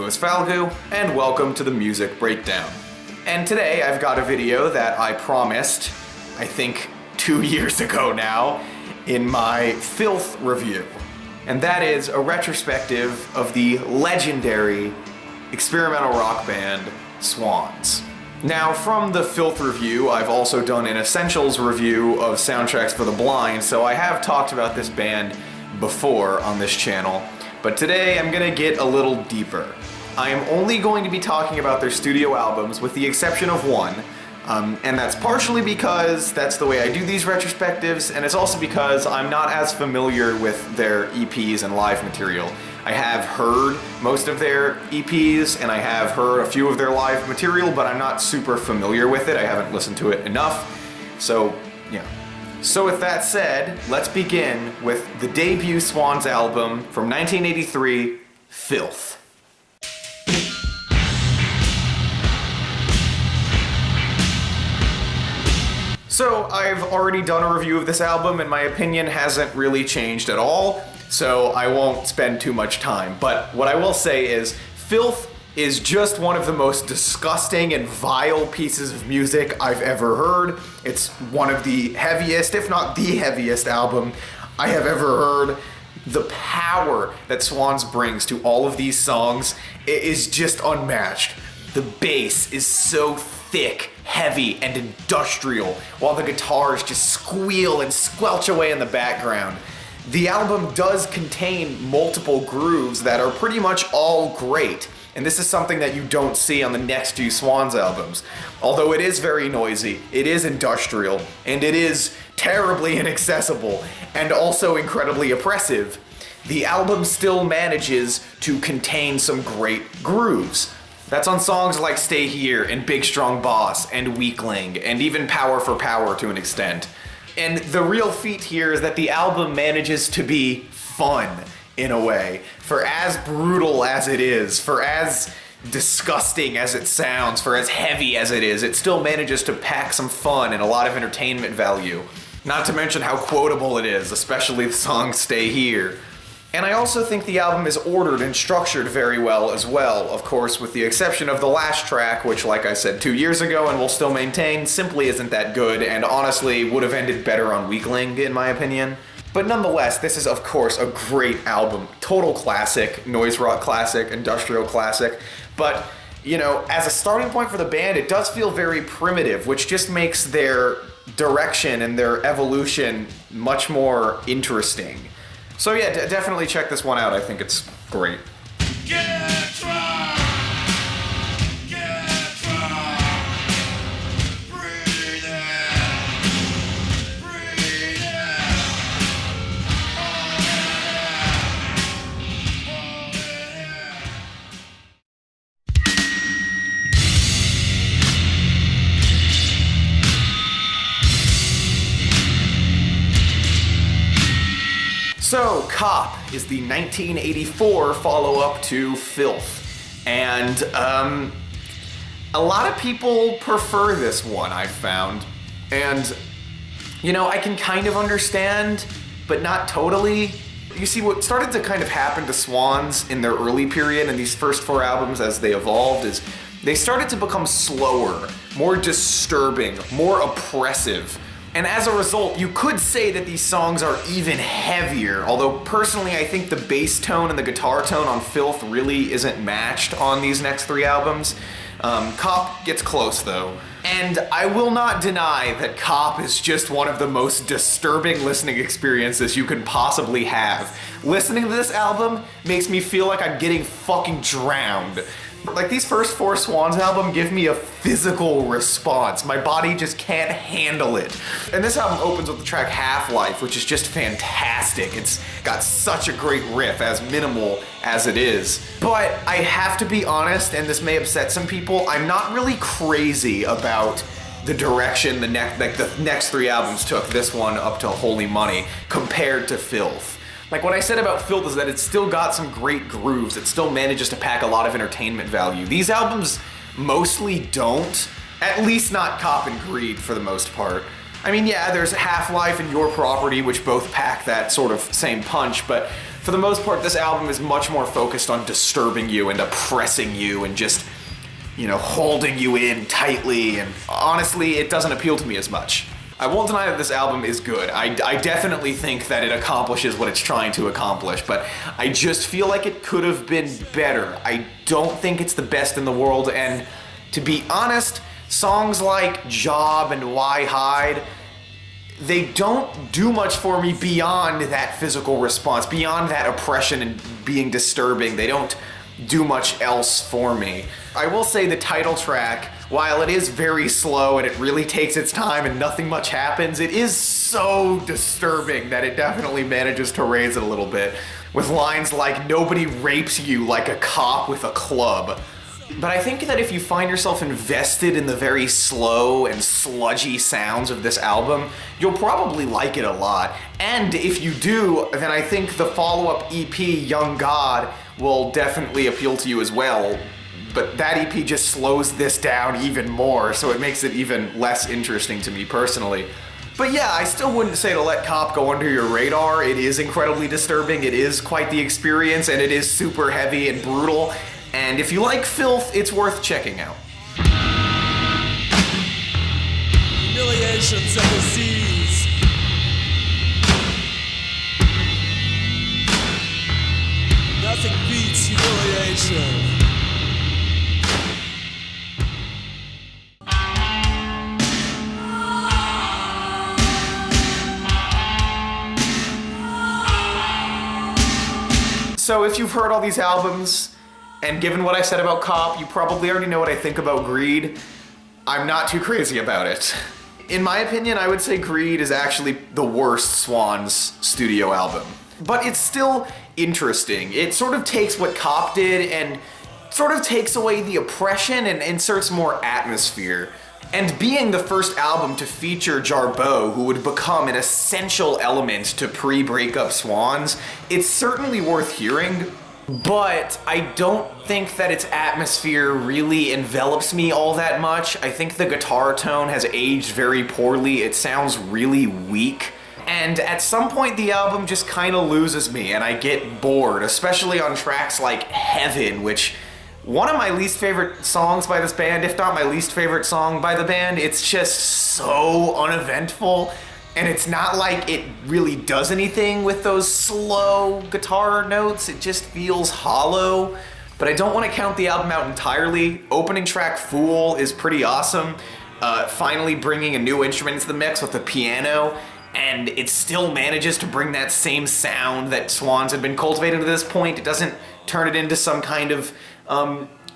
is Falgu, and welcome to the Music Breakdown. And today I've got a video that I promised, I think 2 years ago now, in my Filth review. And that is a retrospective of the legendary experimental rock band Swans. Now, from the Filth review, I've also done an Essentials review of Soundtracks for the Blind, so I have talked about this band before on this channel. But today I'm gonna get a little deeper. I am only going to be talking about their studio albums with the exception of one, and that's partially because that's the way I do these retrospectives, and it's also because I'm not as familiar with their EPs and live material. I have heard most of their EPs, and I have heard a few of their live material, but I'm not super familiar with it. I haven't listened to it enough, so yeah. So with that said, let's begin with the debut Swans album from 1983, Filth. So I've already done a review of this album and my opinion hasn't really changed at all, so I won't spend too much time. But what I will say is, Filth is just one of the most disgusting and vile pieces of music I've ever heard. It's one of the heaviest, if not the heaviest album I have ever heard. The power that Swans brings to all of these songs is just unmatched. The bass is so thick, heavy, and industrial, while the guitars just squeal and squelch away in the background. The album does contain multiple grooves that are pretty much all great. And this is something that you don't see on the next two Swans albums. Although it is very noisy, it is industrial, and it is terribly inaccessible, and also incredibly oppressive, the album still manages to contain some great grooves. That's on songs like Stay Here, and Big Strong Boss, and Weakling, and even Power for Power to an extent. And the real feat here is that the album manages to be fun, in a way. For as brutal as it is, for as disgusting as it sounds, for as heavy as it is, it still manages to pack some fun and a lot of entertainment value. Not to mention how quotable it is, especially the song Stay Here. And I also think the album is ordered and structured very well as well, of course with the exception of the last track, which like I said 2 years ago and will still maintain, simply isn't that good and honestly would have ended better on Weakling in my opinion. But nonetheless, this is of course a great album, total classic, noise rock classic, industrial classic, but you know, as a starting point for the band, it does feel very primitive, which just makes their direction and their evolution much more interesting. So yeah, definitely check this one out, I think it's great. So, Cop is the 1984 follow-up to Filth, and a lot of people prefer this one, I've found, and you know, I can kind of understand, but not totally. You see, what started to kind of happen to Swans in their early period and these first four albums as they evolved is they started to become slower, more disturbing, more oppressive. And as a result, you could say that these songs are even heavier, although personally I think the bass tone and the guitar tone on Filth really isn't matched on these next three albums. Cop gets close though. And I will not deny that Cop is just one of the most disturbing listening experiences you can possibly have. Listening to this album makes me feel like I'm getting fucking drowned. Like, these first four Swans album give me a physical response. My body just can't handle it. And this album opens with the track Half-Life, which is just fantastic. It's got such a great riff, as minimal as it is. But I have to be honest, and this may upset some people, I'm not really crazy about the direction the next three albums took, this one up to Holy Money, compared to Filth. Like, what I said about Filth is that it's still got some great grooves. It still manages to pack a lot of entertainment value. These albums mostly don't, at least not Cop and Greed for the most part. I mean, yeah, there's Half-Life and Your Property, which both pack that sort of same punch, but For the most part, this album is much more focused on disturbing you and oppressing you and just, holding you in tightly, and honestly, it doesn't appeal to me as much. I won't deny that this album is good. I definitely think that it accomplishes what it's trying to accomplish, but I just feel like it could have been better. I don't think it's the best in the world, and to be honest, songs like Job and Why Hide, they don't do much for me beyond that physical response, beyond that oppression and being disturbing. They don't do much else for me. I will say the title track, while it is very slow and it really takes its time and nothing much happens, it is so disturbing that it definitely manages to raise it a little bit, with lines like, "Nobody rapes you like a cop with a club." But I think that if you find yourself invested in the very slow and sludgy sounds of this album, you'll probably like it a lot. And if you do, then I think the follow-up EP, Young God, will definitely appeal to you as well. But that EP just slows this down even more, so it makes it even less interesting to me personally. But yeah, I still wouldn't say to let Cop go under your radar. It is incredibly disturbing, it is quite the experience, and it is super heavy and brutal. And if you like Filth, it's worth checking out. Humiliations of the seas. Nothing beats humiliation. So if you've heard all these albums, and given what I said about Cop, you probably already know what I think about Greed. I'm not too crazy about it. In my opinion, I would say Greed is actually the worst Swans studio album. But it's still interesting. It sort of takes what Cop did and sort of takes away the oppression and inserts more atmosphere. And being the first album to feature Jarboe, who would become an essential element to pre-breakup Swans, it's certainly worth hearing. But I don't think that its atmosphere really envelops me all that much. I think the guitar tone has aged very poorly. It sounds really weak. And at some point the album just kind of loses me and I get bored, especially on tracks like Heaven, which one of my least favorite songs by this band, if not my least favorite song by the band. It's just so uneventful. And it's not like it really does anything with those slow guitar notes. It just feels hollow. But I don't want to count the album out entirely. Opening track Fool is pretty awesome. Finally bringing a new instrument into the mix with the piano. And it still manages to bring that same sound that Swans had been cultivating to this point. It doesn't turn it into some kind of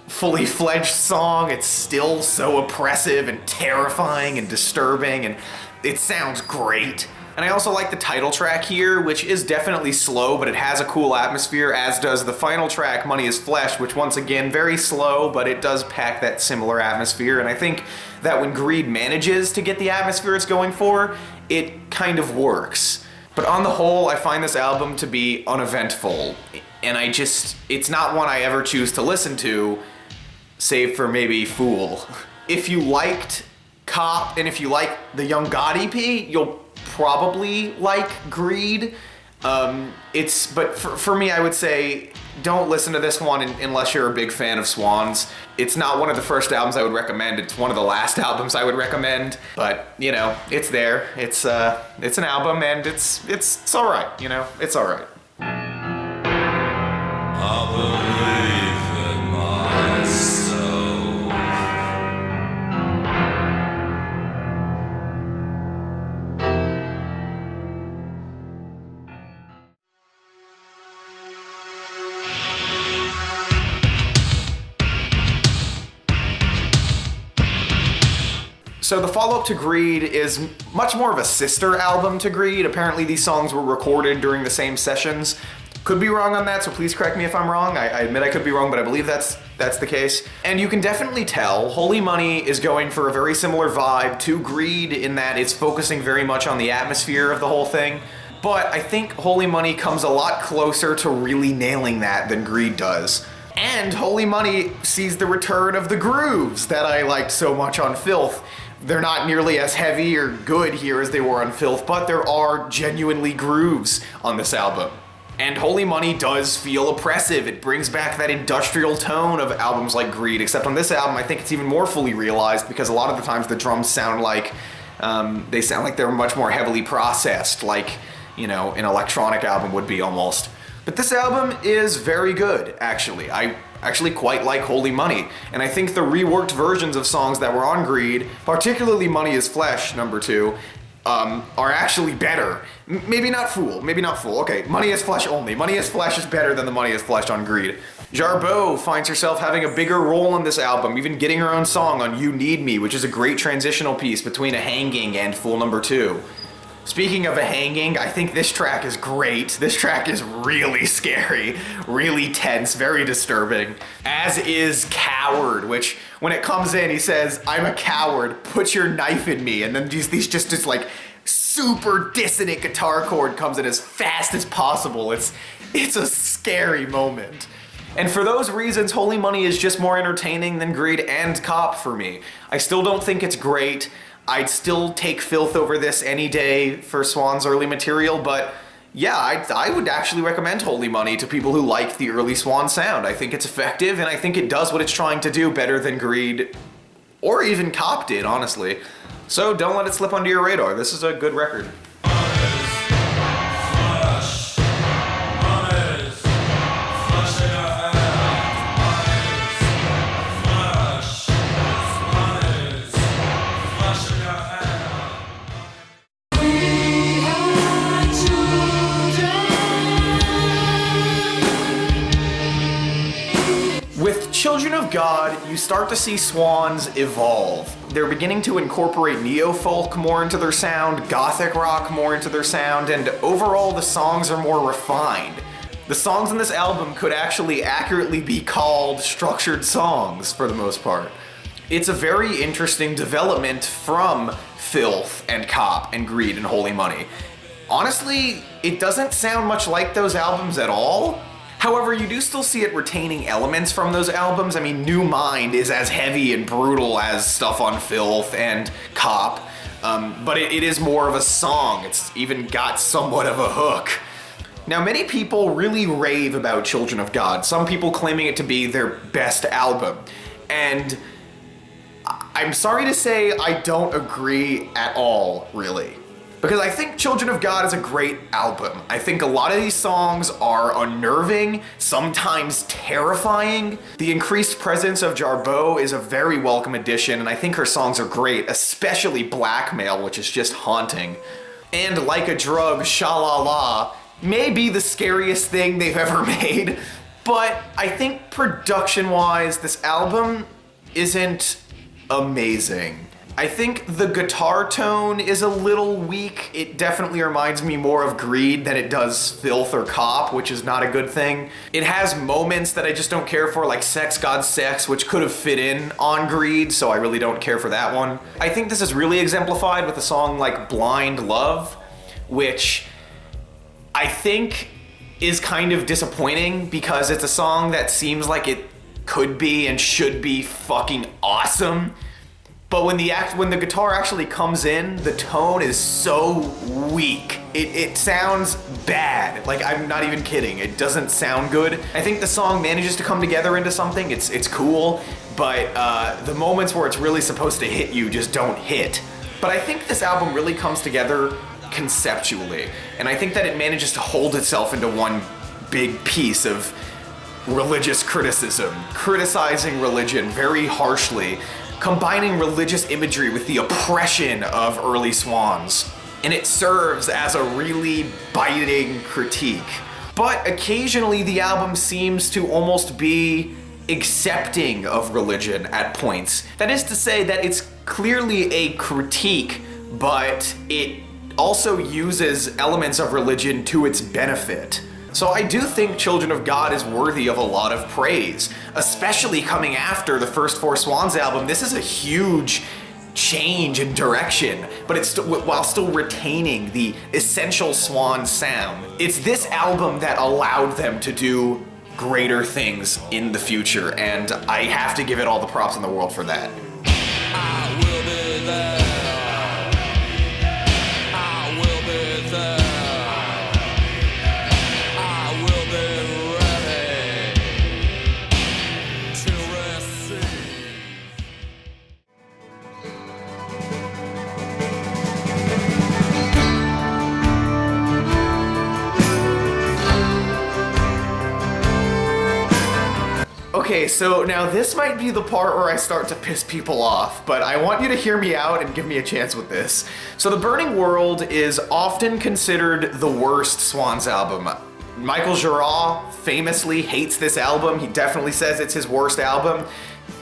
fully fledged song. It's still so oppressive and terrifying and disturbing, and it sounds great. And I also like the title track here, which is definitely slow, but it has a cool atmosphere, as does the final track, Money is Flesh, which once again, very slow, but it does pack that similar atmosphere. And I think that when Greed manages to get the atmosphere it's going for, it kind of works. But on the whole, I find this album to be uneventful. And it's not one I ever choose to listen to, save for maybe Fool. If you liked Cop, and if you like the Young God EP, you'll probably like Greed. But for me, I would say don't listen to this one unless you're a big fan of Swans. It's not one of the first albums I would recommend. It's one of the last albums I would recommend. But it's there. It's an album, and it's all right. It's all right. I believe in myself. So the follow-up to Greed is much more of a sister album to Greed. Apparently these songs were recorded during the same sessions. Could be wrong on that, so please correct me if I'm wrong. I admit I could be wrong, but I believe that's the case. And you can definitely tell Holy Money is going for a very similar vibe to Greed in that it's focusing very much on the atmosphere of the whole thing. But I think Holy Money comes a lot closer to really nailing that than Greed does. And Holy Money sees the return of the grooves that I liked so much on Filth. They're not nearly as heavy or good here as they were on Filth, but there are genuinely grooves on this album. And Holy Money does feel oppressive. It brings back that industrial tone of albums like Greed, except on this album I think it's even more fully realized because a lot of the times the drums sound like they're much more heavily processed, like, you know, an electronic album would be almost. But this album is very good, actually. I actually quite like Holy Money, and I think the reworked versions of songs that were on Greed, particularly Money is Flesh, number 2, are actually better. Maybe not Fool. Okay, Money is Flesh only. Money is Flesh is better than the Money is Flesh on Greed. Jarboe finds herself having a bigger role in this album, even getting her own song on You Need Me, which is a great transitional piece between A Hanging and Fool number 2. Speaking of A Hanging, I think this track is great. This track is really scary, really tense, very disturbing. As is Coward, which when it comes in, he says, "I'm a coward, put your knife in me." And then this like super dissonant guitar chord comes in as fast as possible. It's a scary moment. And for those reasons, Holy Money is just more entertaining than Greed and Cop for me. I still don't think it's great. I'd still take Filth over this any day for Swans' early material, but yeah, I would actually recommend Holy Money to people who like the early Swan sound. I think it's effective, and I think it does what it's trying to do better than Greed, or even Cop did, honestly. So don't let it slip under your radar. This is a good record. With Children of God, you start to see Swans evolve. They're beginning to incorporate neo-folk more into their sound, gothic rock more into their sound, and overall the songs are more refined. The songs in this album could actually accurately be called structured songs for the most part. It's a very interesting development from Filth and Cop and Greed and Holy Money. Honestly, it doesn't sound much like those albums at all. However, you do still see it retaining elements from those albums. I mean, New Mind is as heavy and brutal as stuff on Filth and Cop, but it is more of a song. It's even got somewhat of a hook. Now, many people really rave about Children of God, some people claiming it to be their best album. And I'm sorry to say I don't agree at all, really. Because I think Children of God is a great album. I think a lot of these songs are unnerving, sometimes terrifying. The increased presence of Jarboe is a very welcome addition, and I think her songs are great, especially Blackmail, which is just haunting. And Like a Drug, Sha-La-La may be the scariest thing they've ever made, but I think production-wise, this album isn't amazing. I think the guitar tone is a little weak. It definitely reminds me more of Greed than it does Filth or Cop, which is not a good thing. It has moments that I just don't care for, like Sex God Sex, which could have fit in on Greed, so I really don't care for that one. I think this is really exemplified with a song like Blind Love, which I think is kind of disappointing because it's a song that seems like it could be and should be fucking awesome. But when the guitar actually comes in, the tone is so weak. It sounds bad. Like, I'm not even kidding. It doesn't sound good. I think the song manages to come together into something. It's cool, but the moments where it's really supposed to hit you just don't hit. But I think this album really comes together conceptually, and I think that it manages to hold itself into one big piece of religious criticism, criticizing religion very harshly, combining religious imagery with the oppression of early Swans. And it serves as a really biting critique. But occasionally the album seems to almost be accepting of religion at points. That is to say that it's clearly a critique, but it also uses elements of religion to its benefit. So I do think Children of God is worthy of a lot of praise, especially coming after the first four Swans album. This is a huge change in direction, but it's while still retaining the essential Swan sound. It's this album that allowed them to do greater things in the future, and I have to give it all the props in the world for that. I will be there. I will be there. I Okay, so now this might be the part where I start to piss people off, but I want you to hear me out and give me a chance with this. So The Burning World is often considered the worst Swans album. Michael Girard famously hates this album. He definitely says it's his worst album.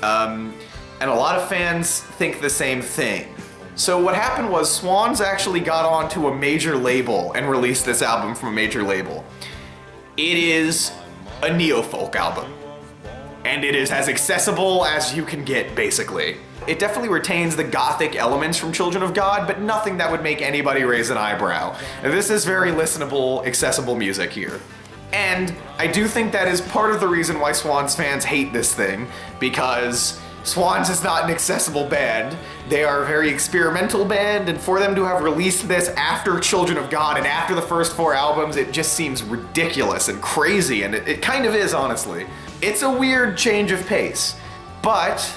And a lot of fans think the same thing. So what happened was Swans actually got onto a major label and released this album from a major label. It is a neo-folk album. And it is as accessible as you can get, basically. It definitely retains the gothic elements from Children of God, but nothing that would make anybody raise an eyebrow. This is very listenable, accessible music here. And I do think that is part of the reason why Swans fans hate this thing, because Swans is not an accessible band. They are a very experimental band, and for them to have released this after Children of God and after the first 4 albums, it just seems ridiculous and crazy, and it kind of is, honestly. It's a weird change of pace, but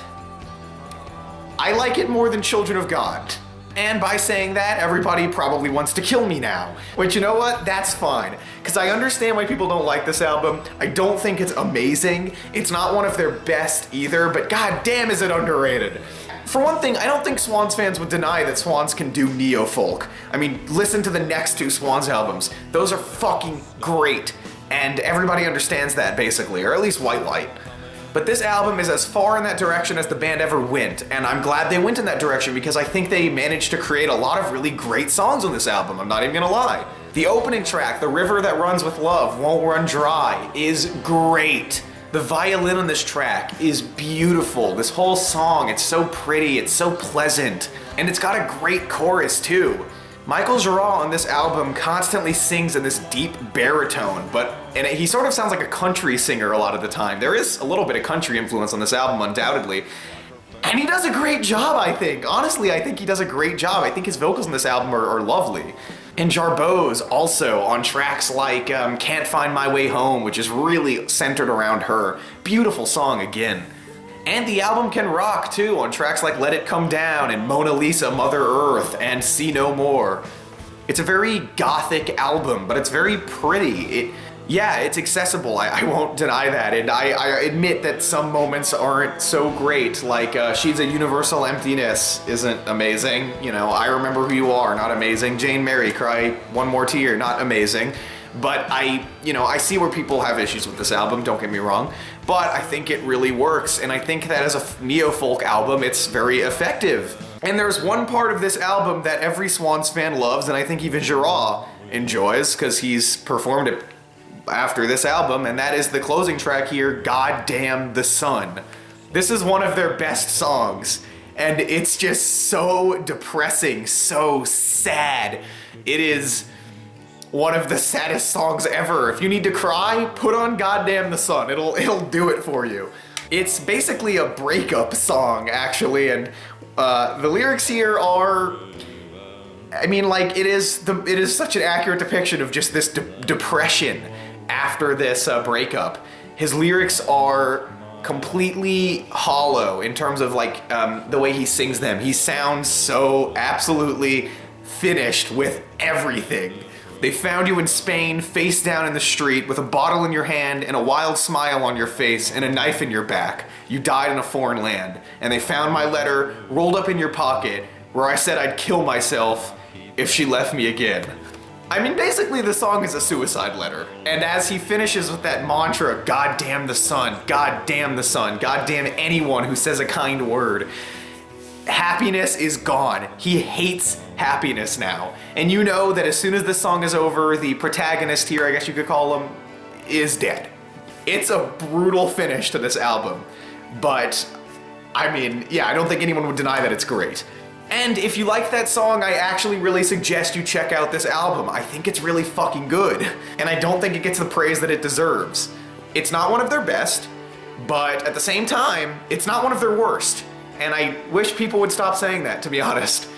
I like it more than Children of God. And by saying that, everybody probably wants to kill me now. Which, you know what? That's fine. Because I understand why people don't like this album. I don't think it's amazing. It's not one of their best either, but god damn is it underrated. For one thing, I don't think Swans fans would deny that Swans can do neo-folk. I mean, listen to the next 2 Swans albums. Those are fucking great. And everybody understands that, basically, or at least White Light. But this album is as far in that direction as the band ever went, and I'm glad they went in that direction because I think they managed to create a lot of really great songs on this album, I'm not even gonna lie. The opening track, The River That Runs With Love Won't Run Dry, is great. The violin on this track is beautiful. This whole song, it's so pretty, it's so pleasant, and it's got a great chorus too. Michael Girard on this album constantly sings in this deep baritone, and he sort of sounds like a country singer a lot of the time. There is a little bit of country influence on this album, undoubtedly. And he does a great job, I think. Honestly, I think he does a great job. I think his vocals on this album are lovely. And Jarbo's also on tracks like Can't Find My Way Home, which is really centered around her. Beautiful song again. And the album can rock too on tracks like Let It Come Down and Mona Lisa, Mother Earth, and See No More. It's a very gothic album, but it's very pretty. It's accessible, I won't deny that, and I admit that some moments aren't so great, like She's a Universal Emptiness isn't amazing, you know, I Remember Who You Are, not amazing, Jane Mary, Cry One More Tear, not amazing. But I see where people have issues with this album, don't get me wrong, but I think it really works, and I think that as a neo-folk album, it's very effective. And there's one part of this album that every Swans fan loves, and I think even Girard enjoys, because he's performed it after this album, and that is the closing track here, God Damn the Sun. This is one of their best songs, and it's just so depressing, so sad. It is one of the saddest songs ever. If you need to cry, put on Goddamn the Sun. It'll do it for you. It's basically a breakup song, actually, and the lyrics here are, I mean, like, it is such an accurate depiction of just this depression after this breakup. His lyrics are completely hollow in terms of like the way he sings them. He sounds so absolutely finished with everything. They found you in Spain, face down in the street, with a bottle in your hand and a wild smile on your face and a knife in your back. You died in a foreign land. And they found my letter rolled up in your pocket where I said I'd kill myself if she left me again. I mean, basically the song is a suicide letter. And as he finishes with that mantra, God damn the sun, God damn the sun, God damn anyone who says a kind word, happiness is gone. He hates happiness now. And you know that as soon as the song is over, the protagonist here, I guess you could call him, is dead. It's a brutal finish to this album. But, I mean, yeah, I don't think anyone would deny that it's great. And if you like that song, I actually really suggest you check out this album. I think it's really fucking good. And I don't think it gets the praise that it deserves. It's not one of their best, but at the same time, it's not one of their worst. And I wish people would stop saying that, to be honest.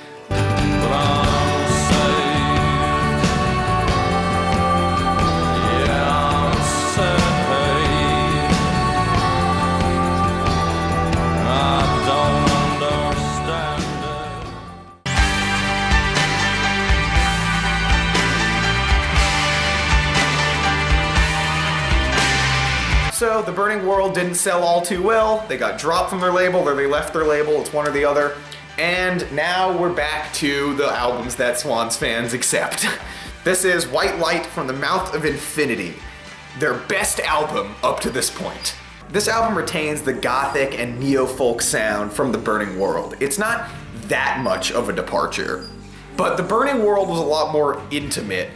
So The Burning World didn't sell all too well. They got dropped from their label, or they left their label, it's one or the other. And now we're back to the albums that Swans fans accept. This is White Light from the Mouth of Infinity, their best album up to this point. This album retains the gothic and neo-folk sound from The Burning World. It's not that much of a departure, but The Burning World was a lot more intimate.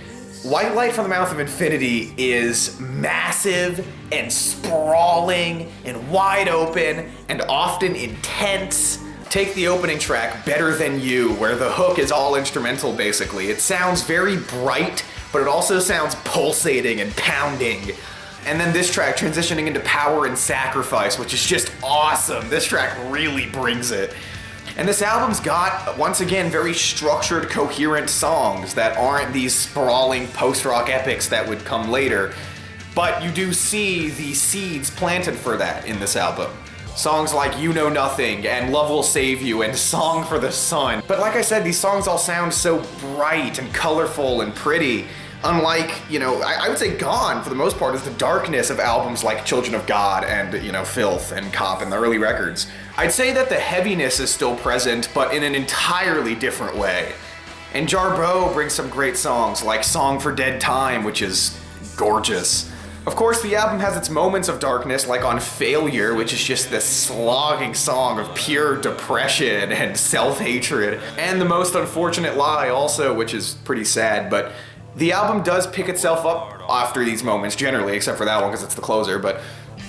White Light from the Mouth of Infinity is massive and sprawling and wide open and often intense. Take the opening track, Better Than You, where the hook is all instrumental basically. It sounds very bright, but it also sounds pulsating and pounding. And then this track transitioning into Power and Sacrifice, which is just awesome. This track really brings it. And this album's got, once again, very structured, coherent songs that aren't these sprawling post-rock epics that would come later. But you do see the seeds planted for that in this album. Songs like You Know Nothing and Love Will Save You and Song for the Sun. But like I said, these songs all sound so bright and colorful and pretty. Unlike, I would say Gone, for the most part, is the darkness of albums like Children of God and, Filth and Cop and the early records. I'd say that the heaviness is still present, but in an entirely different way. And Jarboe brings some great songs, like Song for Dead Time, which is gorgeous. Of course, the album has its moments of darkness, like on Failure, which is just this slogging song of pure depression and self-hatred. And The Most Unfortunate Lie also, which is pretty sad, but the album does pick itself up after these moments, generally, except for that one because it's the closer, but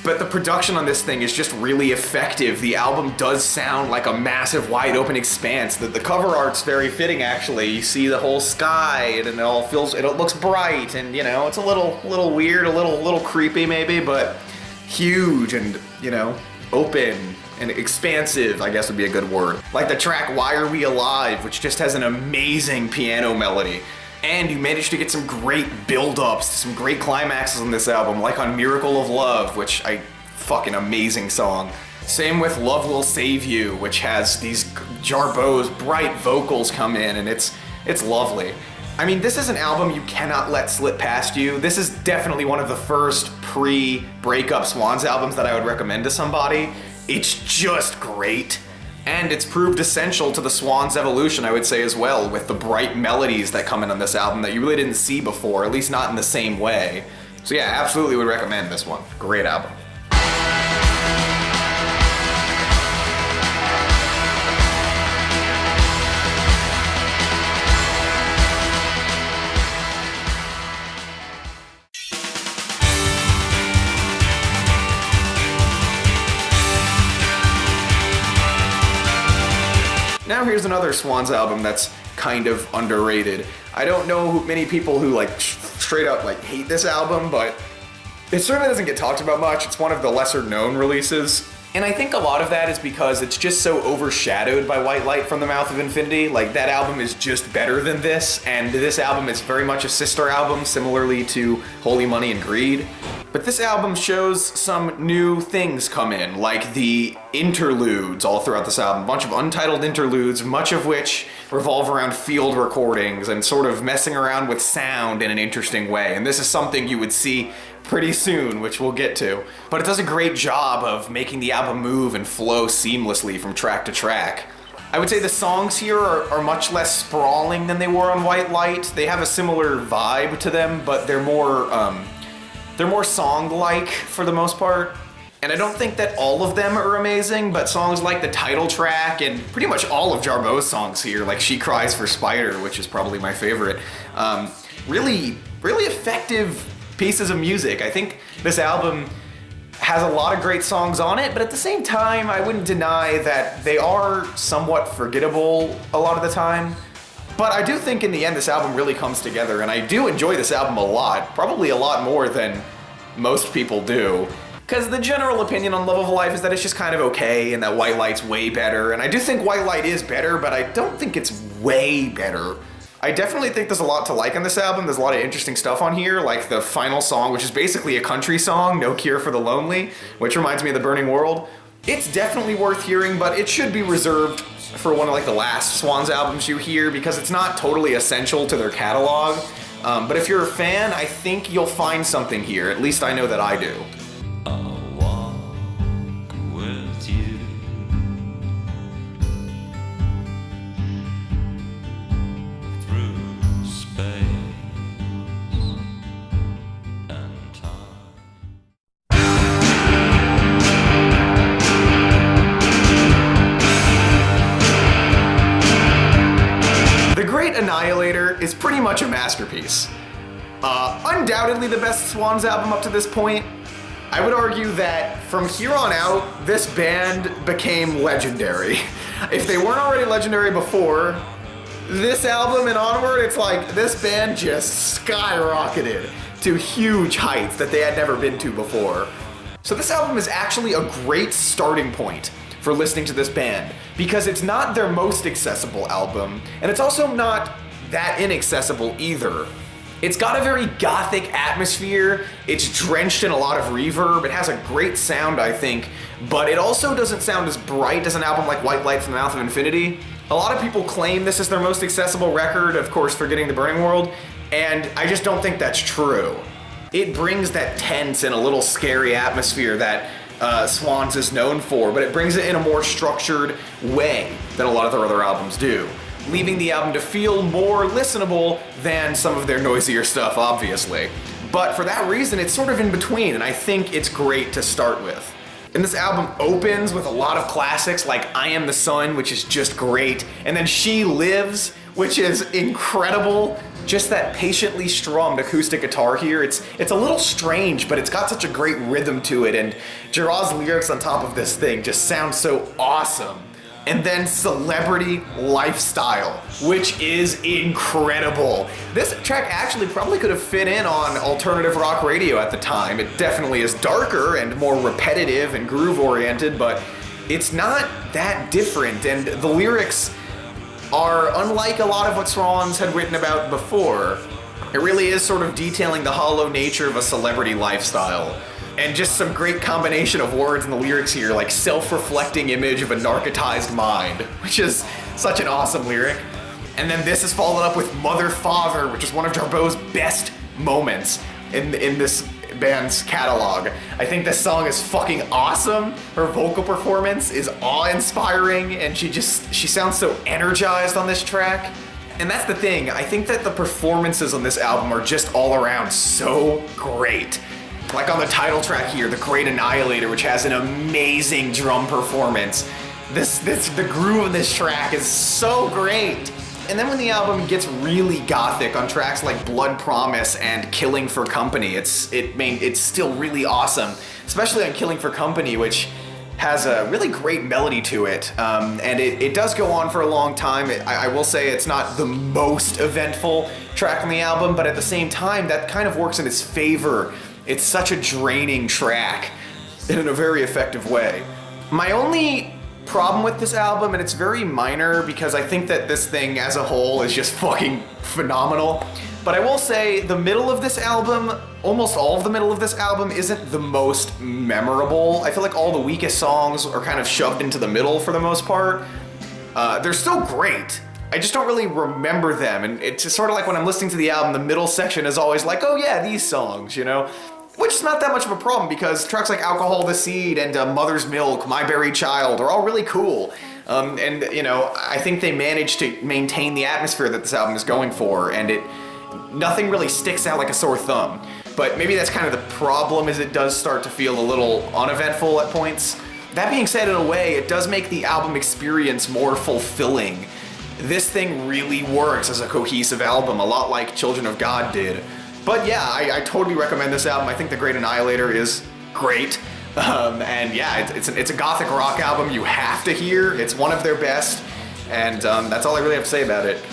the production on this thing is just really effective. The album does sound like a massive, wide-open expanse. The cover art's very fitting, actually. You see the whole sky, and it looks bright, and, it's a little weird, a little creepy, maybe, but huge and, open and expansive, I guess would be a good word. Like the track Why Are We Alive, which just has an amazing piano melody. And you managed to get some great build-ups, some great climaxes on this album, like on Miracle of Love, which fucking amazing song. Same with Love Will Save You, which has these Jarboe's bright vocals come in, and it's lovely. I mean, this is an album you cannot let slip past you. This is definitely one of the first pre-breakup Swans albums that I would recommend to somebody. It's just great. And it's proved essential to the Swans' evolution, I would say, as well, with the bright melodies that come in on this album that you really didn't see before, at least not in the same way. So yeah, absolutely would recommend this one. Great album. Now here's another Swans album that's kind of underrated. I don't know many people who straight up hate this album, but it certainly doesn't get talked about much. It's one of the lesser known releases. And I think a lot of that is because it's just so overshadowed by White Light from the Mouth of Infinity. That album is just better than this, and this album is very much a sister album, similarly to Holy Money and Greed. But this album shows some new things come in, like the interludes all throughout this album. A bunch of untitled interludes, much of which revolve around field recordings and sort of messing around with sound in an interesting way. And this is something you would see pretty soon, which we'll get to. But it does a great job of making the album move and flow seamlessly from track to track. I would say the songs here are much less sprawling than they were on White Light. They have a similar vibe to them, but they're more song-like for the most part. And I don't think that all of them are amazing, but songs like the title track and pretty much all of Jarboe's songs here, like She Cries for Spider, which is probably my favorite, really effective pieces of music. I think this album has a lot of great songs on it, but at the same time, I wouldn't deny that they are somewhat forgettable a lot of the time. But I do think in the end this album really comes together, and I do enjoy this album a lot, probably a lot more than most people do. Because the general opinion on Love of Life is that it's just kind of okay, and that White Light's way better, and I do think White Light is better, but I don't think it's way better. I definitely think there's a lot to like on this album. There's a lot of interesting stuff on here, like the final song, which is basically a country song, No Cure for the Lonely, which reminds me of The Burning World. It's definitely worth hearing, but it should be reserved for one of the last Swans albums you hear, because it's not totally essential to their catalog. But if you're a fan, I think you'll find something here. At least I know that I do. much a masterpiece. Undoubtedly the best Swans album up to this point. I would argue that from here on out, this band became legendary. If they weren't already legendary before, this album and onward, it's like this band just skyrocketed to huge heights that they had never been to before. So this album is actually a great starting point for listening to this band because it's not their most accessible album, and it's also not that inaccessible either. It's got a very gothic atmosphere, it's drenched in a lot of reverb, it has a great sound I think, but it also doesn't sound as bright as an album like White Light from the Mouth of Infinity. A lot of people claim this is their most accessible record, of course forgetting The Burning World, and I just don't think that's true. It brings that tense and a little scary atmosphere that Swans is known for, but it brings it in a more structured way than a lot of their other albums do, leaving the album to feel more listenable than some of their noisier stuff, obviously. But for that reason, it's sort of in between, and I think it's great to start with. And this album opens with a lot of classics like I Am the Sun, which is just great, and then She Lives, which is incredible. Just that patiently strummed acoustic guitar here, it's a little strange, but it's got such a great rhythm to it, and Gerard's lyrics on top of this thing just sound so awesome. And then Celebrity Lifestyle, which is incredible. This track actually probably could have fit in on alternative rock radio at the time. It definitely is darker and more repetitive and groove oriented, but it's not that different, and the lyrics are unlike a lot of what Swans had written about before. It really is sort of detailing the hollow nature of a celebrity lifestyle. And just some great combination of words in the lyrics here, like self-reflecting image of a narcotized mind, which is such an awesome lyric. And then this is followed up with Mother Father, which is one of Jarboe's best moments in this band's catalog. I think this song is fucking awesome. Her vocal performance is awe-inspiring, and she sounds so energized on this track. And that's the thing, I think that the performances on this album are just all around so great. Like on the title track here, The Great Annihilator, which has an amazing drum performance. The groove of this track is so great. And then when the album gets really gothic on tracks like Blood Promise and Killing for Company, it's still really awesome, especially on Killing for Company, which has a really great melody to it. And it does go on for a long time. I will say it's not the most eventful track on the album, but at the same time, that kind of works in its favor. It's such a draining track in a very effective way. My only problem with this album, and it's very minor because I think that this thing as a whole is just fucking phenomenal, but I will say the middle of this album, almost all of the middle of this album isn't the most memorable. I feel like all the weakest songs are kind of shoved into the middle for the most part. They're still great. I just don't really remember them, and it's just sort of like when I'm listening to the album, the middle section is always like, oh yeah, these songs, you know? Which is not that much of a problem because tracks like Alcohol the Seed and Mother's Milk, My Buried Child are all really cool. And you know, I think they managed to maintain the atmosphere that this album is going for, and nothing really sticks out like a sore thumb. But maybe that's kind of the problem, is it does start to feel a little uneventful at points. That being said, in a way, it does make the album experience more fulfilling. This thing really works as a cohesive album, a lot like Children of God did. But yeah, I totally recommend this album. I think The Great Annihilator is great. And yeah, it's a gothic rock album you have to hear. It's one of their best. And that's all I really have to say about it.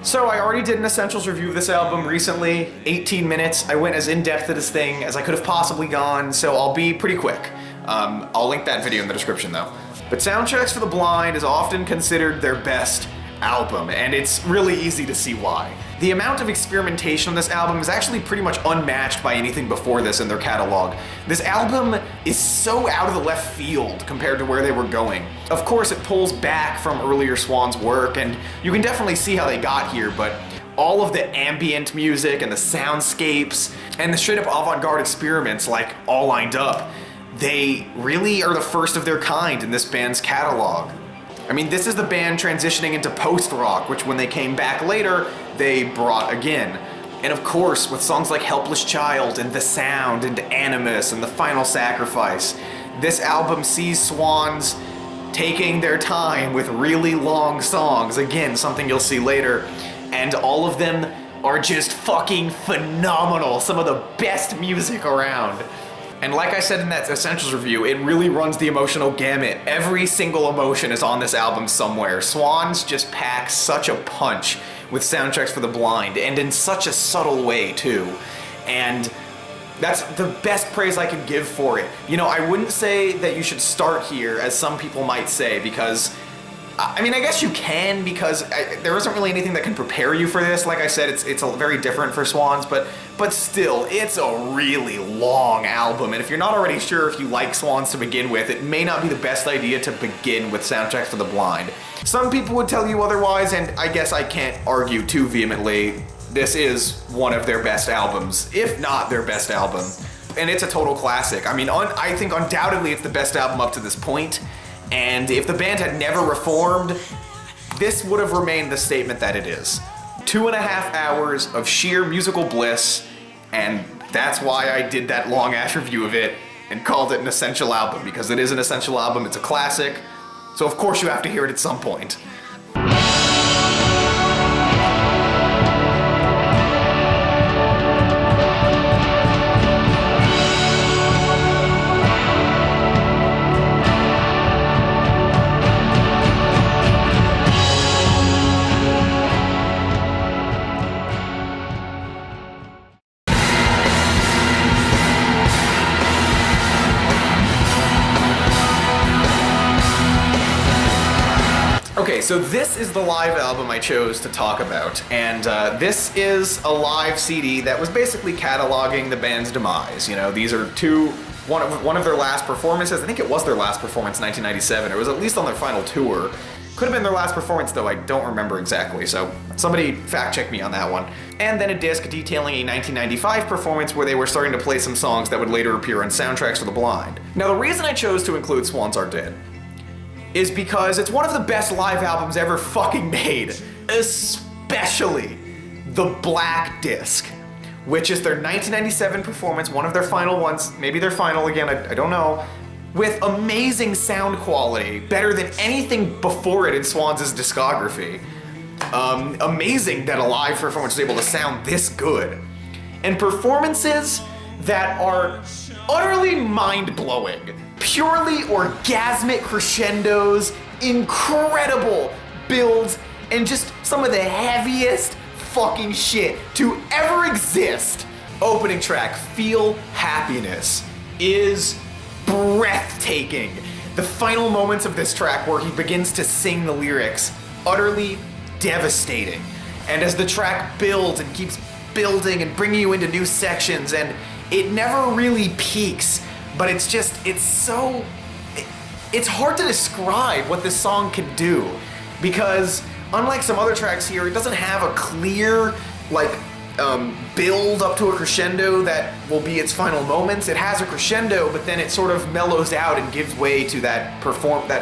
So I already did an Essentials review of this album recently, 18 minutes. I went as in-depth to this thing as I could have possibly gone, so I'll be pretty quick. I'll link that video in the description though. But Soundtracks for the Blind is often considered their best album, and it's really easy to see why. The amount of experimentation on this album is actually pretty much unmatched by anything before this in their catalog. This album is so out of the left field compared to where they were going. Of course, it pulls back from earlier Swans work, and you can definitely see how they got here, but all of the ambient music and the soundscapes and the straight up avant-garde experiments like all lined up, they really are the first of their kind in this band's catalog. I mean, this is the band transitioning into post-rock, which when they came back later, they brought again. And of course, with songs like Helpless Child and The Sound and Animus and The Final Sacrifice, this album sees Swans taking their time with really long songs, again, something you'll see later, and all of them are just fucking phenomenal, some of the best music around. And like I said in that Essentials review, it really runs the emotional gamut. Every single emotion is on this album somewhere. Swans just pack such a punch with Soundtracks for the Blind, and in such a subtle way too. And that's the best praise I can give for it. You know, I wouldn't say that you should start here, as some people might say, because I mean, I guess you can, because there isn't really anything that can prepare you for this. Like I said, it's a very different for Swans, but still, it's a really long album, and if you're not already sure if you like Swans to begin with, it may not be the best idea to begin with Soundtracks for the Blind. Some people would tell you otherwise, and I guess I can't argue too vehemently. This is one of their best albums, if not their best album, and it's a total classic. I mean, I think undoubtedly it's the best album up to this point. And if the band had never reformed, this would have remained the statement that it is. 2.5 hours of sheer musical bliss, and that's why I did that long-ass review of it and called it an essential album, because it is an essential album, it's a classic, so of course you have to hear it at some point. Okay, so this is the live album I chose to talk about, and this is a live CD that was basically cataloging the band's demise. You know, these are one of their last performances. I think it was their last performance in 1997. It was at least on their final tour. Could have been their last performance, though I don't remember exactly, so somebody fact check me on that one. And then a disc detailing a 1995 performance where they were starting to play some songs that would later appear on Soundtracks for the Blind. Now, the reason I chose to include Swans Are Dead is because it's one of the best live albums ever fucking made, especially the Black Disc, which is their 1997 performance, one of their final ones, maybe their final again, I don't know, with amazing sound quality, better than anything before it in Swans' discography. Amazing that a live performance is able to sound this good. And performances that are utterly mind-blowing. Purely orgasmic crescendos, incredible builds, and just some of the heaviest fucking shit to ever exist. Opening track, Feel Happiness, is breathtaking. The final moments of this track where he begins to sing the lyrics, utterly devastating. And as the track builds and keeps building and bringing you into new sections, and it never really peaks, but it's hard to describe what this song can do, because unlike some other tracks here, it doesn't have a clear, build up to a crescendo that will be its final moments. It has a crescendo, but then it sort of mellows out and gives way to that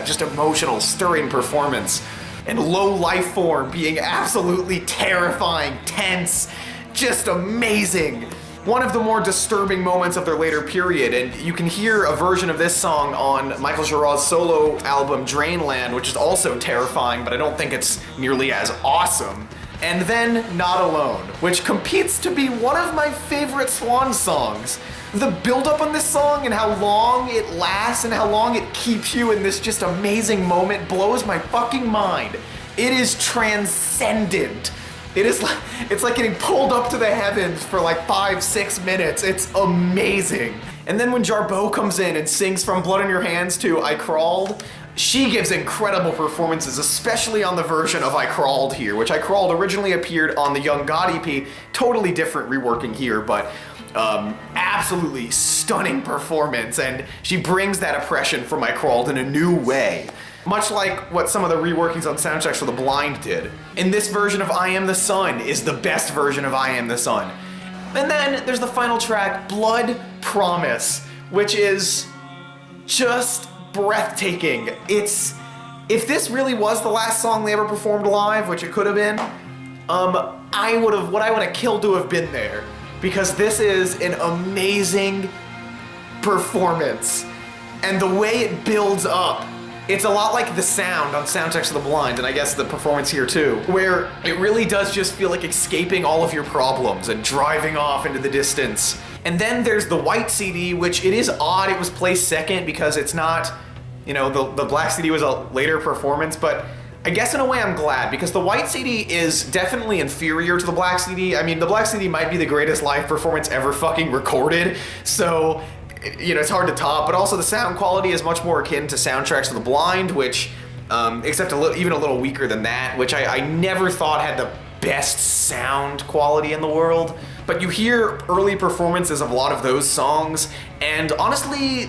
just emotional, stirring performance. And Low Life Form being absolutely terrifying, tense, just amazing. One of the more disturbing moments of their later period, and you can hear a version of this song on Michael Girouard's solo album Drainland, which is also terrifying, but I don't think it's nearly as awesome. And then Not Alone, which competes to be one of my favorite Swans songs. The build-up on this song and how long it lasts and how long it keeps you in this just amazing moment blows my fucking mind. It is transcendent. It's like getting pulled up to the heavens for 5-6 minutes. It's amazing. And then when Jarboe comes in and sings From Blood on Your Hands to I Crawled, she gives incredible performances, especially on the version of I Crawled here, which I Crawled originally appeared on the Young God EP. Totally different reworking here, but absolutely stunning performance, and she brings that oppression from I Crawled in a new way. much like what some of the reworkings on soundtracks for The Blind did. And this version of I Am the Sun is the best version of I Am the Sun. And then there's the final track, Blood Promise, which is just breathtaking. If this really was the last song they ever performed live, which it could have been, what I would have killed to have been there, because this is an amazing performance. And the way it builds up, it's a lot like the sound on Soundtracks of the Blind, and I guess the performance here too, where it really does just feel like escaping all of your problems and driving off into the distance. And then there's the white CD, which it is odd it was placed second because it's not, you know, the black CD was a later performance, but I guess in a way I'm glad, because the white CD is definitely inferior to the black CD. I mean, the black CD might be the greatest live performance ever fucking recorded, so, you know, it's hard to top, but also the sound quality is much more akin to Soundtracks of the Blind, which, except even a little weaker than that, which I never thought had the best sound quality in the world. But you hear early performances of a lot of those songs, and honestly,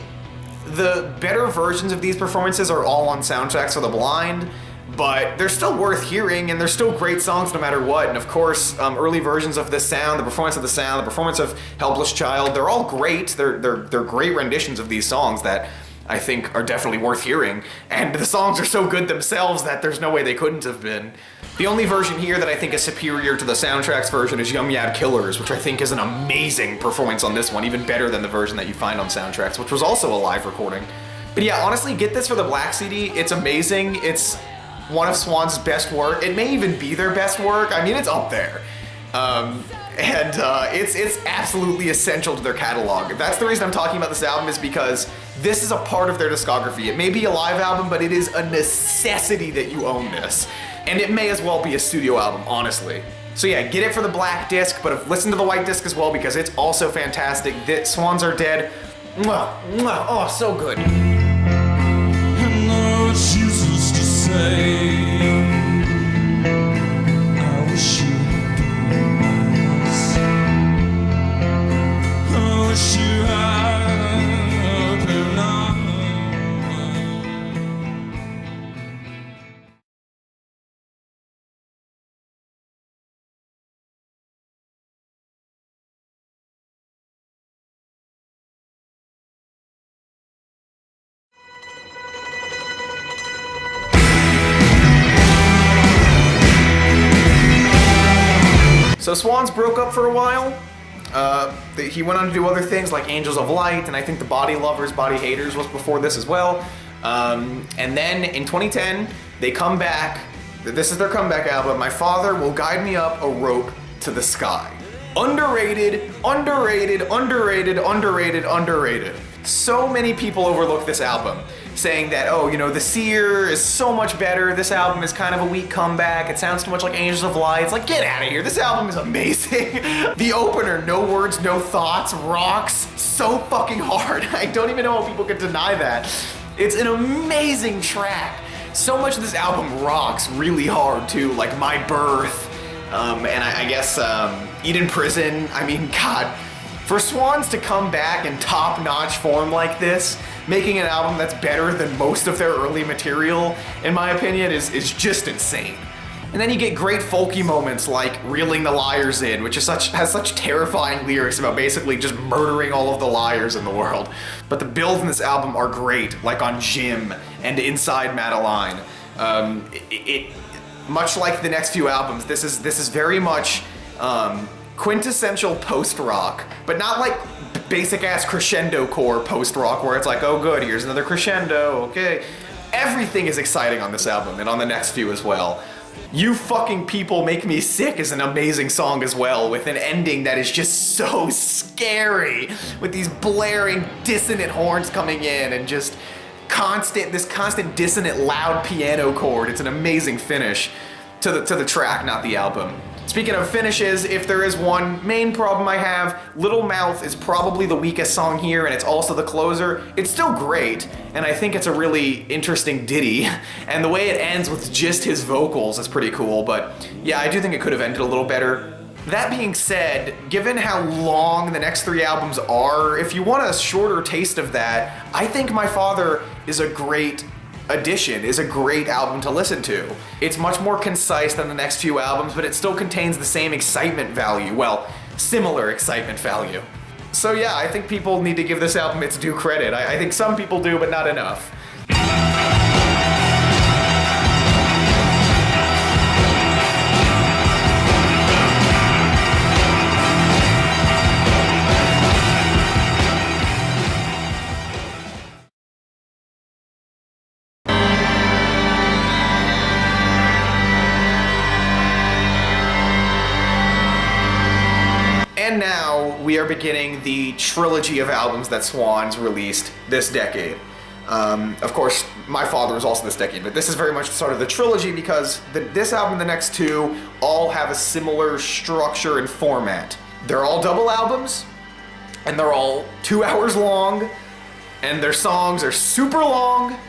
the better versions of these performances are all on Soundtracks of the Blind, but they're still worth hearing, and they're still great songs no matter what. And of course, early versions of the sound, the performance of the sound, the performance of Helpless Child, they're all great. They're great renditions of these songs that I think are definitely worth hearing. And the songs are so good themselves that there's no way they couldn't have been. The only version here that I think is superior to the Soundtracks version is Yum Yad Killers, which I think is an amazing performance on this one, even better than the version that you find on Soundtracks, which was also a live recording. But yeah, honestly, get this for the black CD. It's amazing. It's one of Swans' best work. It may even be their best work. I mean, it's up there. It's absolutely essential to their catalog. That's the reason I'm talking about this album, is because this is a part of their discography. It may be a live album, but it is a necessity that you own this. And it may as well be a studio album, honestly. So yeah, get it for the black disc, but listen to the white disc as well, because it's also fantastic. Swans Are Dead. Mwah, mwah, oh, so good. I know it's useless to say. I wish you'd be nice. I wish you had been nice. So Swans broke up for a while. He went on to do other things like Angels of Light, and I think the Body Lovers, Body Haters was before this as well. And then in 2010, they come back. This is their comeback album, My Father Will Guide Me Up a Rope to the Sky. Underrated, underrated, underrated, underrated, underrated. So many people overlook this album, saying that, oh, you know, the Seer is so much better. This album is kind of a weak comeback. It sounds too much like Angels of Light. It's like, get out of here. This album is amazing. The opener, No Words, No Thoughts, rocks so fucking hard. I don't even know how people could deny that. It's an amazing track. So much of this album rocks really hard too, like My Birth, and I guess Eden Prison. I mean, God. For Swans to come back in top-notch form like this, making an album that's better than most of their early material, in my opinion, is just insane. And then you get great folky moments like Reeling the Liars In, which has such terrifying lyrics about basically just murdering all of the liars in the world. But the builds in this album are great, like on Jim and Inside Madeline. Much like the next few albums, this is very much quintessential post-rock, but not like basic-ass crescendo core post-rock where it's like, oh good, here's another crescendo, okay. Everything is exciting on this album and on the next few as well. You Fucking People Make Me Sick is an amazing song as well, with an ending that is just so scary, with these blaring dissonant horns coming in and just this constant dissonant loud piano chord. It's an amazing finish to the track, not the album. Speaking of finishes, if there is one main problem I have, Little Mouth is probably the weakest song here, and it's also the closer. It's still great, and I think it's a really interesting ditty, and the way it ends with just his vocals is pretty cool, but yeah, I do think it could have ended a little better. That being said, given how long the next three albums are, if you want a shorter taste of that, I think My Father is a great Edition is a great album to listen to. It's much more concise than the next few albums, but it still contains the same excitement value. Well, similar excitement value. So yeah, I think people need to give this album its due credit. I think some people do, but not enough. And now we are beginning the trilogy of albums that Swans released this decade. Of course, My Father was also this decade, but this is very much the start of the trilogy because this album and the next two all have a similar structure and format. They're all double albums, and they're all 2 hours long, and their songs are super long,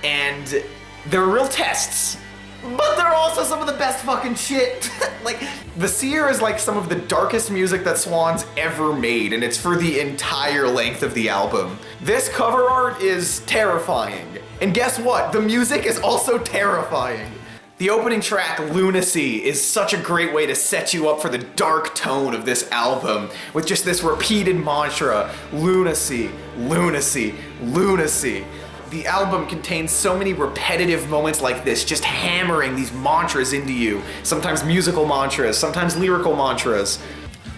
and they're real tests. But they're also some of the best fucking shit. Like, the Seer is like some of the darkest music that Swans ever made, and it's for the entire length of the album. This cover art is terrifying. And guess what? The music is also terrifying. The opening track, Lunacy, is such a great way to set you up for the dark tone of this album, with just this repeated mantra, lunacy, lunacy, lunacy. The album contains so many repetitive moments like this, just hammering these mantras into you. Sometimes musical mantras, sometimes lyrical mantras.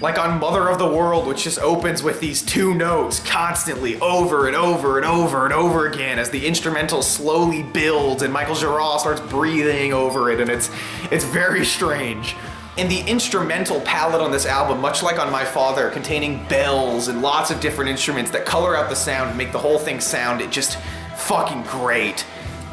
Like on Mother of the World, which just opens with these 2 notes constantly over and over and over and over again as the instrumental slowly builds and Michael Jarrah starts breathing over it, and it's very strange. And the instrumental palette on this album, much like on My Father, containing bells and lots of different instruments that color out the sound and make the whole thing sound just fucking great.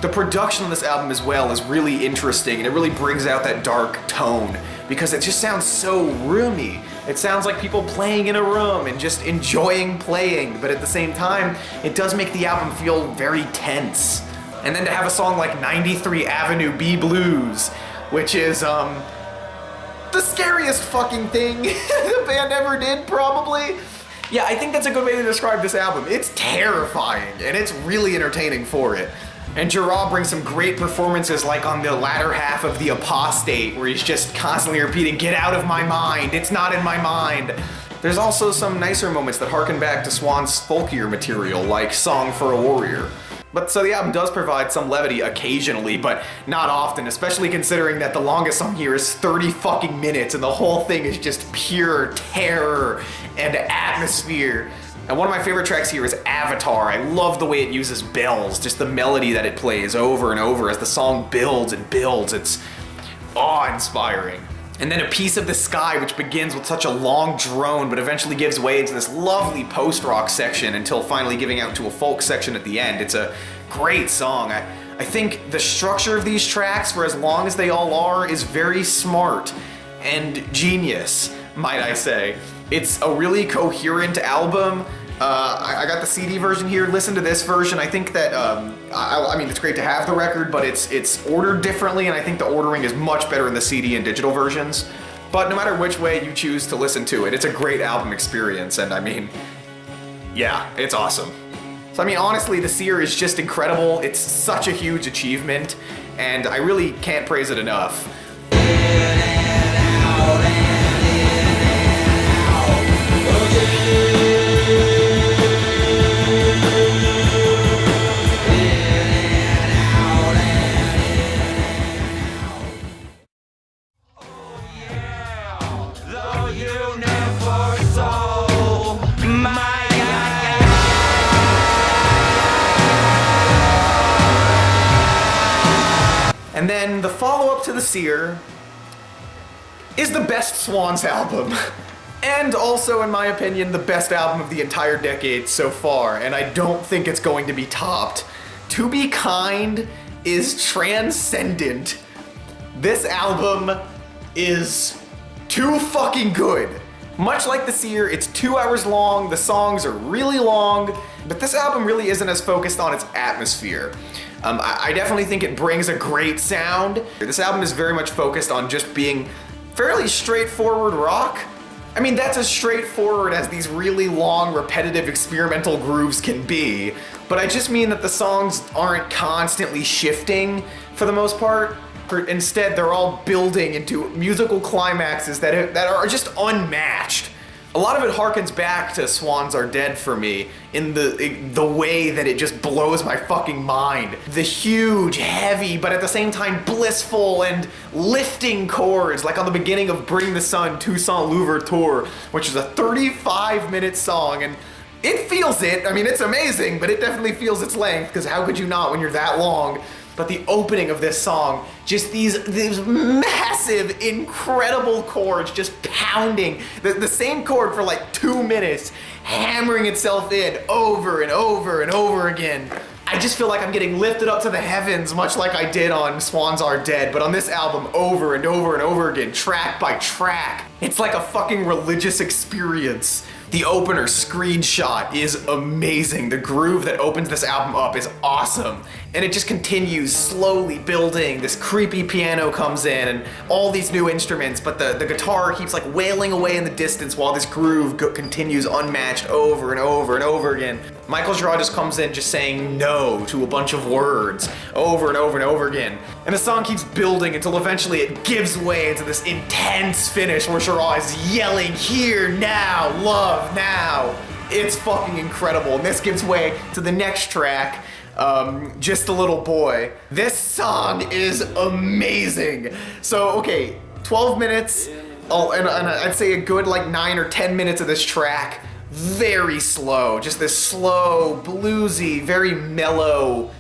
The production on this album as well is really interesting, and it really brings out that dark tone because it just sounds so roomy. It sounds like people playing in a room and just enjoying playing, but at the same time, it does make the album feel very tense. And then to have a song like 93 Avenue B Blues, which is the scariest fucking thing the band ever did, probably. Yeah, I think that's a good way to describe this album. It's terrifying, and it's really entertaining for it. And Jarrah brings some great performances, like on the latter half of The Apostate, where he's just constantly repeating, "Get out of my mind, it's not in my mind." There's also some nicer moments that harken back to Swan's folkier material, like Song for a Warrior. But so the album does provide some levity occasionally, but not often, especially considering that the longest song here is 30 fucking minutes and the whole thing is just pure terror and atmosphere. And one of my favorite tracks here is Avatar. I love the way it uses bells, just the melody that it plays over and over as the song builds and builds. It's awe-inspiring. And then A Piece of the Sky, which begins with such a long drone, but eventually gives way into this lovely post-rock section until finally giving out to a folk section at the end. It's a great song. I think the structure of these tracks, for as long as they all are, is very smart and genius, might I say. It's a really coherent album. I got the CD version here. Listen to this version. I think that, I mean, it's great to have the record, but it's ordered differently, and I think the ordering is much better in the CD and digital versions. But no matter which way you choose to listen to it, it's a great album experience, and I mean, yeah, it's awesome. So I mean, honestly, the Seer is just incredible. It's such a huge achievement, and I really can't praise it enough. And then the follow-up to the Seer is the best Swans album. And also, in my opinion, the best album of the entire decade so far, and I don't think it's going to be topped. To Be Kind is transcendent. This album is too fucking good. Much like the Seer, it's 2 hours long, the songs are really long, but this album really isn't as focused on its atmosphere. I definitely think it brings a great sound. This album is very much focused on just being fairly straightforward rock, I mean, that's as straightforward as these really long, repetitive, experimental grooves can be, but I just mean that the songs aren't constantly shifting for the most part. Instead, they're all building into musical climaxes that are just unmatched. A lot of it harkens back to Swans Are Dead for me in the way that it just blows my fucking mind. The huge, heavy, but at the same time blissful and lifting chords, like on the beginning of Bring the Sun, Toussaint Louverture, which is a 35-minute song, and it feels it. I mean, it's amazing, but it definitely feels its length, because how could you not when you're that long? But the opening of this song, just these massive, incredible chords just pounding, the same chord for like 2 minutes, hammering itself in over and over and over again. I just feel like I'm getting lifted up to the heavens, much like I did on Swans Are Dead, but on this album over and over and over again, track by track. It's like a fucking religious experience. The opener screenshot is amazing. The groove that opens this album up is awesome. And it just continues slowly building. This creepy piano comes in and all these new instruments, but the guitar keeps like wailing away in the distance while this groove continues unmatched over and over and over again. Michael Girard just comes in just saying no to a bunch of words over and over and over again. And the song keeps building until eventually it gives way into this intense finish where Girard is yelling, "Here, now, love, now." It's fucking incredible. And this gives way to the next track, Just a Little Boy. This song is amazing. So, okay, 12 minutes, and I'd say a good like 9 or 10 minutes of this track. Very slow, just this slow, bluesy, very mellow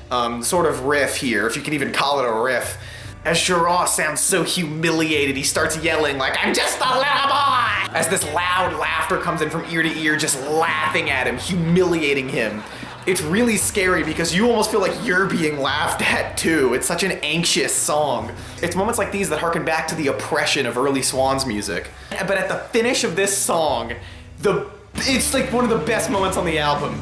sort of riff here, if you can even call it a riff. As Girard sounds so humiliated, he starts yelling like, "I'm just a little boy!" As this loud laughter comes in from ear to ear, just laughing at him, humiliating him. It's really scary because you almost feel like you're being laughed at too. It's such an anxious song. It's moments like these that harken back to the oppression of early Swans music. But at the finish of this song, it's like one of the best moments on the album.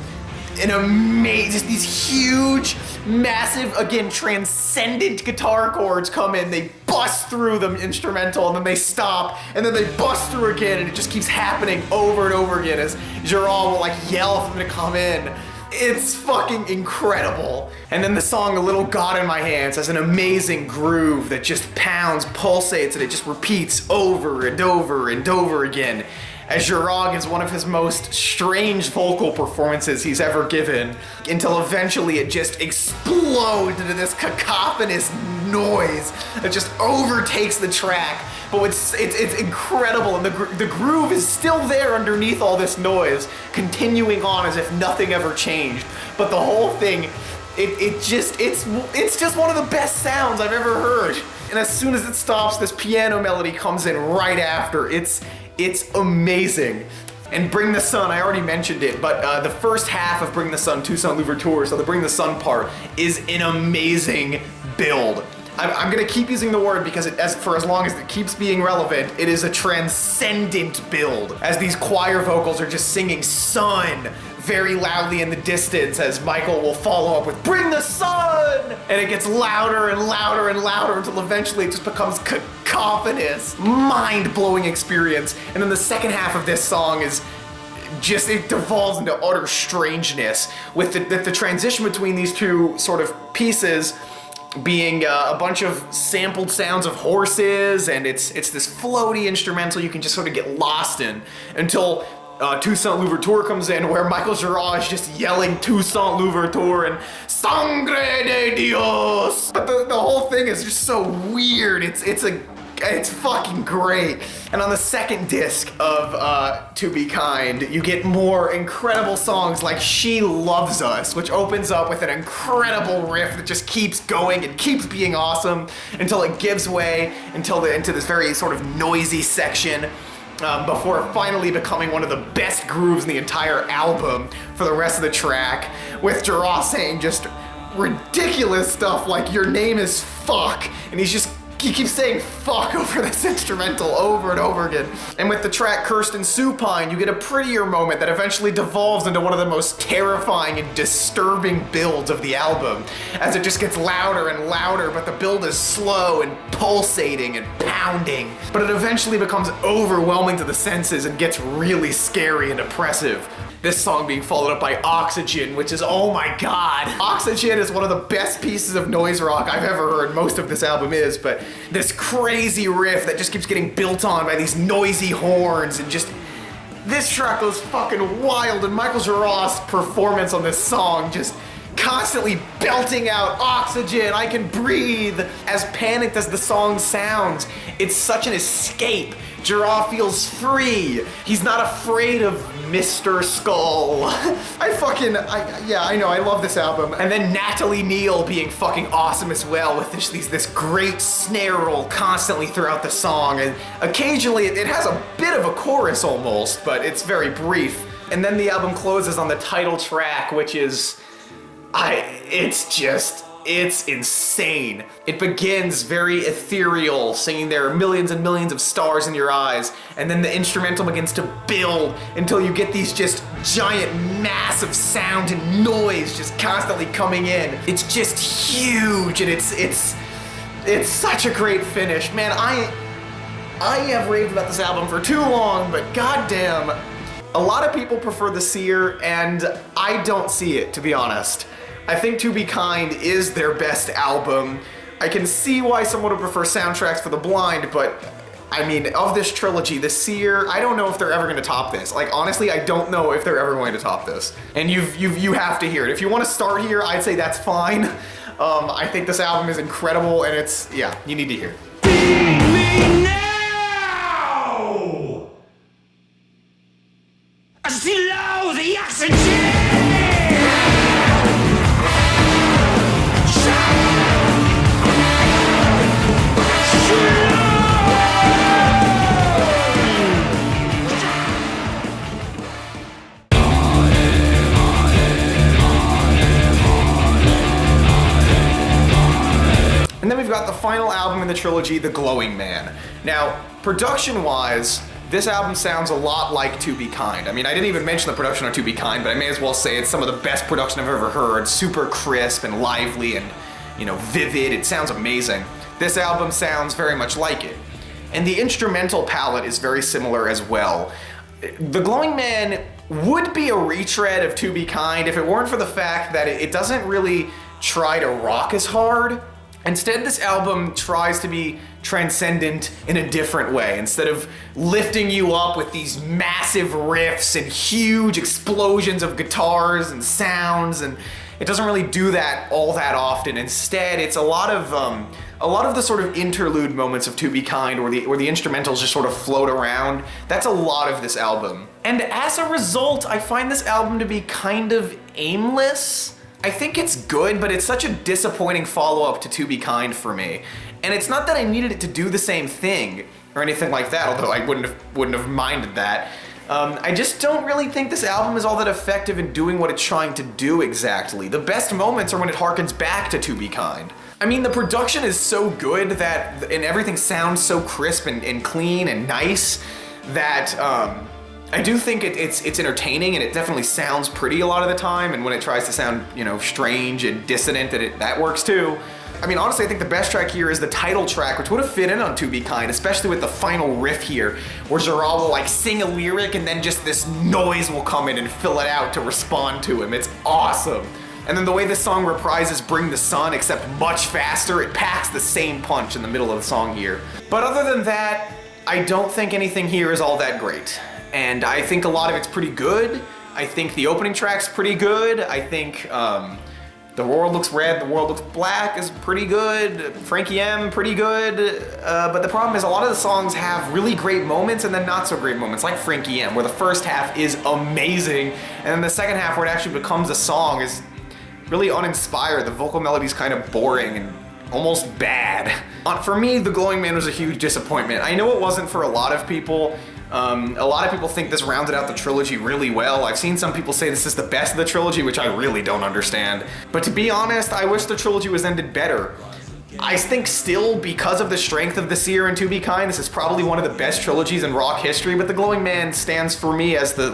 Just these huge, massive, again, transcendent guitar chords come in, they bust through the instrumental, and then they stop, and then they bust through again, and it just keeps happening over and over again as Girard will like yell for them to come in. It's fucking incredible. And then the song A Little God in My Hands has an amazing groove that just pounds, pulsates, and it just repeats over and over and over again. As Girard gives one of his most strange vocal performances he's ever given, until eventually it just explodes into this cacophonous noise that just overtakes the track. But it's incredible, and the groove is still there underneath all this noise, continuing on as if nothing ever changed. But the whole thing, it's just one of the best sounds I've ever heard. And as soon as it stops, this piano melody comes in right after. It's amazing. And Bring the Sun, I already mentioned it, but the first half of Bring the Sun, Toussaint Louverture, so the Bring the Sun part, is an amazing build. I'm gonna keep using the word because for as long as it keeps being relevant, it is a transcendent build. As these choir vocals are just singing "Sun" very loudly in the distance, as Michael will follow up with "Bring the Sun!" And it gets louder and louder and louder until eventually it just becomes cacophonous, mind-blowing experience. And then the second half of this song is just, it devolves into utter strangeness, with the transition between these two sort of pieces being a bunch of sampled sounds of horses, and it's this floaty instrumental you can just sort of get lost in until Toussaint Louverture comes in, where Michael Girard is just yelling Toussaint Louverture and Sangre de Dios. But the whole thing is just so weird. It's fucking great. And on the second disc of To Be Kind, you get more incredible songs like She Loves Us, which opens up with an incredible riff that just keeps going and keeps being awesome until it gives way into this very sort of noisy section, before finally becoming one of the best grooves in the entire album for the rest of the track, with Girard saying just ridiculous stuff like "Your name is fuck," and he's just he keeps saying fuck over this instrumental over and over again. And with the track Cursed in Supine, you get a prettier moment that eventually devolves into one of the most terrifying and disturbing builds of the album, as it just gets louder and louder, but the build is slow and pulsating and pounding. But it eventually becomes overwhelming to the senses and gets really scary and oppressive. This song being followed up by Oxygen, which is, oh my god. Oxygen is one of the best pieces of noise rock I've ever heard. Most of this album is, but this crazy riff that just keeps getting built on by these noisy horns and just, this track goes fucking wild, and Michael Giroir's performance on this song just constantly belting out Oxygen, I Can Breathe. As panicked as the song sounds, it's such an escape. Giroir feels free. He's not afraid of Mr. Skull. I know, I love this album. And then Natalie Neal being fucking awesome as well with this great snare roll constantly throughout the song. And occasionally it has a bit of a chorus almost, but it's very brief. And then the album closes on the title track, which is, it's insane. It begins very ethereal, singing there are millions and millions of stars in your eyes, and then the instrumental begins to build until you get these just giant massive sound and noise just constantly coming in. It's just huge, and it's such a great finish. Man, I have raved about this album for too long, but goddamn, a lot of people prefer the Seer, and I don't see it, to be honest. I think To Be Kind is their best album. I can see why someone would prefer Soundtracks for the Blind, but I mean, of this trilogy, the Seer, I don't know if they're ever going to top this. Like, honestly, I don't know if they're ever going to top this. And you have to hear it. If you want to start here, I'd say that's fine. I think this album is incredible, and yeah, you need to hear it. Me now! Slow the oxygen! And then we've got the final album in the trilogy, The Glowing Man. Now, production-wise, this album sounds a lot like To Be Kind. I mean, I didn't even mention the production on To Be Kind, but I may as well say it's some of the best production I've ever heard. Super crisp and lively and, vivid. It sounds amazing. This album sounds very much like it. And the instrumental palette is very similar as well. The Glowing Man would be a retread of To Be Kind if it weren't for the fact that it doesn't really try to rock as hard. Instead, this album tries to be transcendent in a different way. Instead of lifting you up with these massive riffs and huge explosions of guitars and sounds, and it doesn't really do that all that often. Instead, it's a lot of the sort of interlude moments of To Be Kind where the instrumentals just sort of float around. That's a lot of this album. And as a result, I find this album to be kind of aimless. I think it's good, but it's such a disappointing follow-up to Be Kind for me. And it's not that I needed it to do the same thing or anything like that, although I wouldn't have minded that. I just don't really think this album is all that effective in doing what it's trying to do exactly. The best moments are when it harkens back to Be Kind. I mean, the production is so good that, and everything sounds so crisp and clean and nice that, I do think it's entertaining, and it definitely sounds pretty a lot of the time, and when it tries to sound, strange and dissonant, that works too. I mean, honestly, I think the best track here is the title track, which would have fit in on To Be Kind, especially with the final riff here, where Giroir will sing a lyric and then just this noise will come in and fill it out to respond to him. It's awesome. And then the way this song reprises Bring the Sun, except much faster, it packs the same punch in the middle of the song here. But other than that, I don't think anything here is all that great. And I think a lot of it's pretty good. I think the opening track's pretty good. I think The World Looks Red, The World Looks Black is pretty good. Frankie M, pretty good. But the problem is a lot of the songs have really great moments and then not so great moments, like Frankie M, where the first half is amazing, and then the second half, where it actually becomes a song, is really uninspired. The vocal melody's kind of boring and almost bad. For me, The Glowing Man was a huge disappointment. I know it wasn't for a lot of people. A lot of people think this rounded out the trilogy really well. I've seen some people say this is the best of the trilogy, which I really don't understand. But to be honest, I wish the trilogy was ended better. I think still, because of the strength of the Seer and To Be Kind, this is probably one of the best trilogies in rock history, but The Glowing Man stands for me as the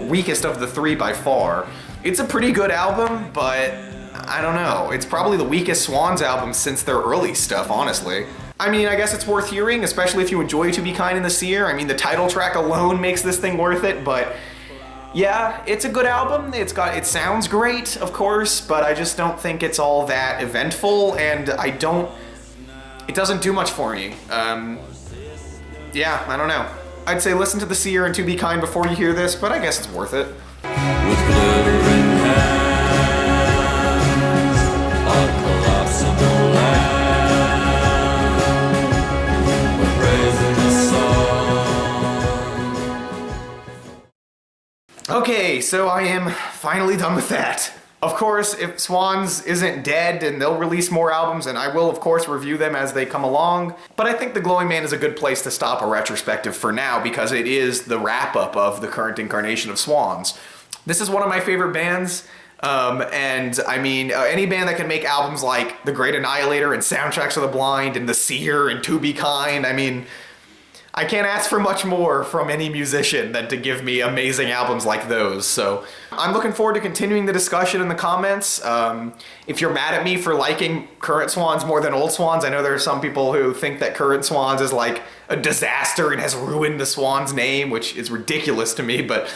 weakest of the three by far. It's a pretty good album, but I don't know. It's probably the weakest Swans album since their early stuff, honestly. I mean, I guess it's worth hearing, especially if you enjoy To Be Kind and the Seer. I mean, the title track alone makes this thing worth it, but yeah, it's a good album. It sounds great, of course, but I just don't think it's all that eventful, and it doesn't do much for me. Yeah, I don't know. I'd say listen to the Seer and To Be Kind before you hear this, but I guess it's worth it. With glittering hands, a collapsible land, we're praising the sun. Okay, so I am finally done with that. Of course, if Swans isn't dead, and they'll release more albums, and I will, of course, review them as they come along. But I think The Glowing Man is a good place to stop a retrospective for now, because it is the wrap-up of the current incarnation of Swans. This is one of my favorite bands, and I mean, any band that can make albums like The Great Annihilator and Soundtracks for the Blind and The Seer and To Be Kind, I mean, I can't ask for much more from any musician than to give me amazing albums like those. So I'm looking forward to continuing the discussion in the comments. If you're mad at me for liking current Swans more than old Swans, I know there are some people who think that current Swans is like a disaster and has ruined the Swans name, which is ridiculous to me, but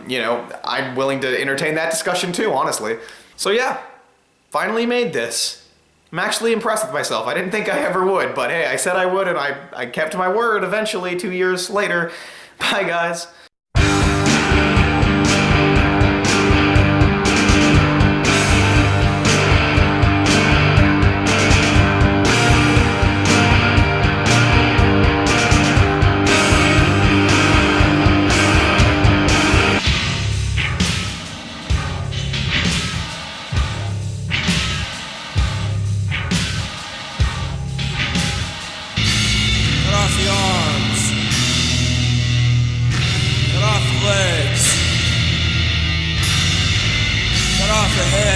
you know, I'm willing to entertain that discussion too, honestly. So yeah, finally made this. I'm actually impressed with myself. I didn't think I ever would, but hey, I said I would, and I kept my word eventually 2 years later. Bye, guys. Cut off the arms. Cut off the legs. Cut off the head.